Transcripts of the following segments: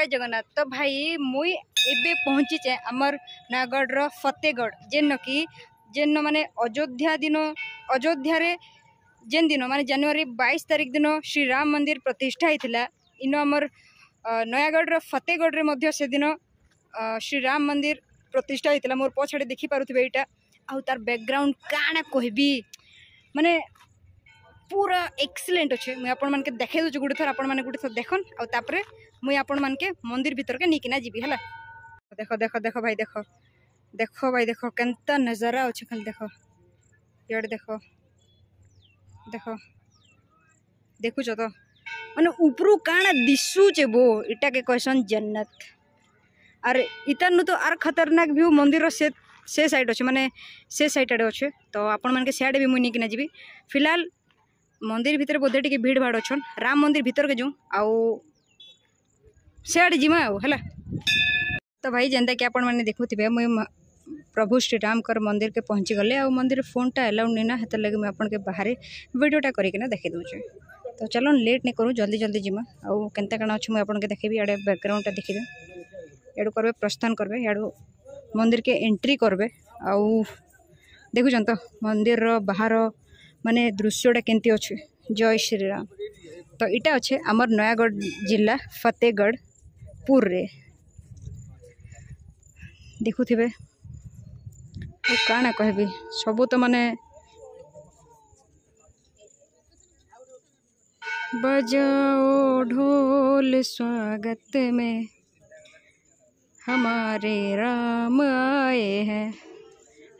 जगन्नाथ। तो भाई मुई एबे पहुँची आमर नयागढ़ फतेहगढ़ जेन माने अयोध्या रे जेन दिन माने जनवरी 22 तारीख दिन श्री राम मंदिर प्रतिष्ठा होता इन आमर नयागढ़ फतेहगढ़ रे मध्य से दिन श्री राम मंदिर प्रतिष्ठा होता। मोर पछाड़े देखी पारुथिबे एटा आउ तार बैकग्राउंड काना कहबी माने पूरा एक्सीलेंट अच्छे। मुझे आपण मानके देखे दूँ गोटे थर आपण मैंने गोटे थर देखन आउे मुझे आपण मानके मंदिर भीतर के निकिना जीवी है। देख देख देख भाई देख देख भाई देख केंता नजारा अच्छे खाली देख ये देख देख देखुच तो माने उपरू काना दिशुचे बो इटा के कहसन जन्नत। और इतानु तो आर खतरनाक व्यू मंदिर से साइड अच्छे माने से साइड आड़े अच्छे। तो आपण मानके सियाड़े भी मुई निकिना जीवी। फिलहाल मंदिर भीतर बोधे टिके भीड़ भाड़ अच्छन राम मंदिर भीतर के जो आउ सियाड़े जीमा आउ है। तो भाई जेनता कि आपण मैंने देखुवे मुई प्रभु श्री राम कर मंदिर के पहुँची गले आ मंदिर फोनटा एलाउड नहीं ना हेत लगे मुझे आपन के बाहर वीडियोटा करके देखी दूचे। तो चलो लेट नहीं करूँ जल्दी जल्दी जीमा आउ केनता काना अच्छे मुझे आपन के देखेबी। आड़े बैकग्राउंडटा देखिदे याडू करबे प्रस्थान करबे याडू मंदिर के एंट्री करबे आउ देखुछन तो मंदिर बाहर माने दृश्यटा केंती अच्छे। जय श्री राम। तो इटा अच्छे आमर नयागढ़ जिला फतेहगढ़ पुर रे देखुथिबे काना कहबी सबू तो माने बजाओ ढोल स्वागत में हमारे राम आए हैं।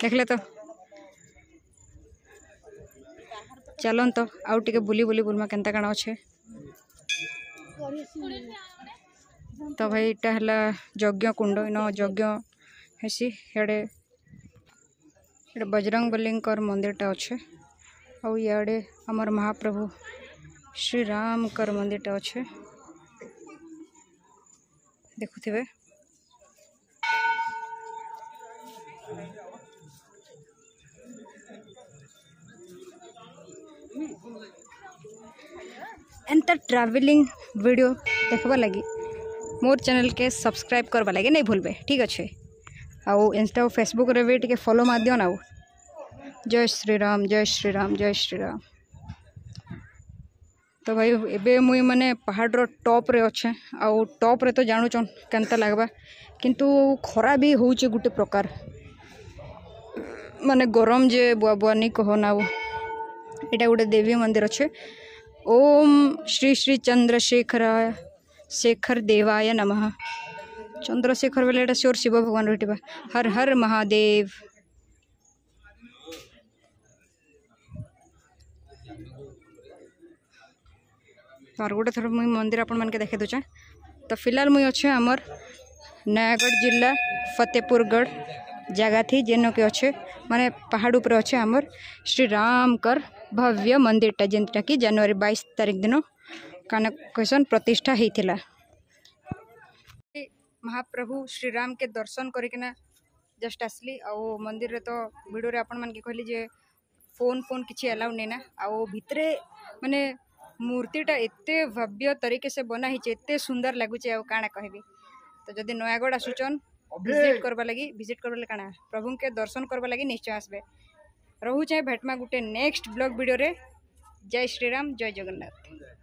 देख ले तो चलन तो आउ टिके बुली बुली बुलमा केनता काना अच्छे। तो भाई इटा हला यज्ञ कुंड इन यज्ञ हेसी हेड़े बजरंग बलीकर मंदिरटा अच्छे आउ इे आमर महाप्रभु श्री राम कर मंदिरटा अच्छे देखुथिबे। एंता ट्रैवलिंग वीडियो देखबा लगी मोर चैनल के सब्सक्राइब करवा लगे नहीं भूलबे ठीक अच्छे। आउ इंस्टा और फेसबुक रे भी टिके फॉलो मार दियो ना। जय श्री राम जय श्री राम जय श्री राम। तो भाई एबे मुई माने पहाड़ रो टॉप रे अच्छे आउ टॉप रे तो जानुचन केनता लागबा किंतु खरा भी होउचे गुटे प्रकार माने गरम जे बुआ बुआ नहीं कहो ना। इटा गोटे देवी मंदिर अच्छे। ओम श्री श्री शेखर देवाय नमः। चंद्रशेखर बेले एटा श्योर शिव भगवान रहिबा। हर हर महादेव। और गोटे थर मुई मंदिर आपण मान के देखे दूचे। तो फिलहाल मुई अच्छे आमर नयागढ़ जिला फतेहपुरगढ़ जगह थी जेन के अच्छे माने पहाड़ ऊपर अच्छे आमर श्री राम कर भव्य मंदिरटा जेनटा कि जनवरी 22 तारीख दिन काना कहसन प्रतिष्ठा होता। महाप्रभु श्री राम के दर्शन करके जस्ट आसली आउ मंदिर रे। तो वीडियो रे आपण मान के कहली जे फोन किछि अलाउड नहीं ना आउ भितरे माने मूर्तिटा एते भव्य तरीके से बना हिचे एते सुंदर लगुचे आउ काना कहबी। तो जदि नयागढ़ आसुचन विजिट करबा काना प्रभु के दर्शन करबा लगी निश्चय आसबे। रहू चाहे भेटमा गुटे नेक्स्ट ब्लॉग वीडियो रे। जय श्री राम जय जगन्नाथ।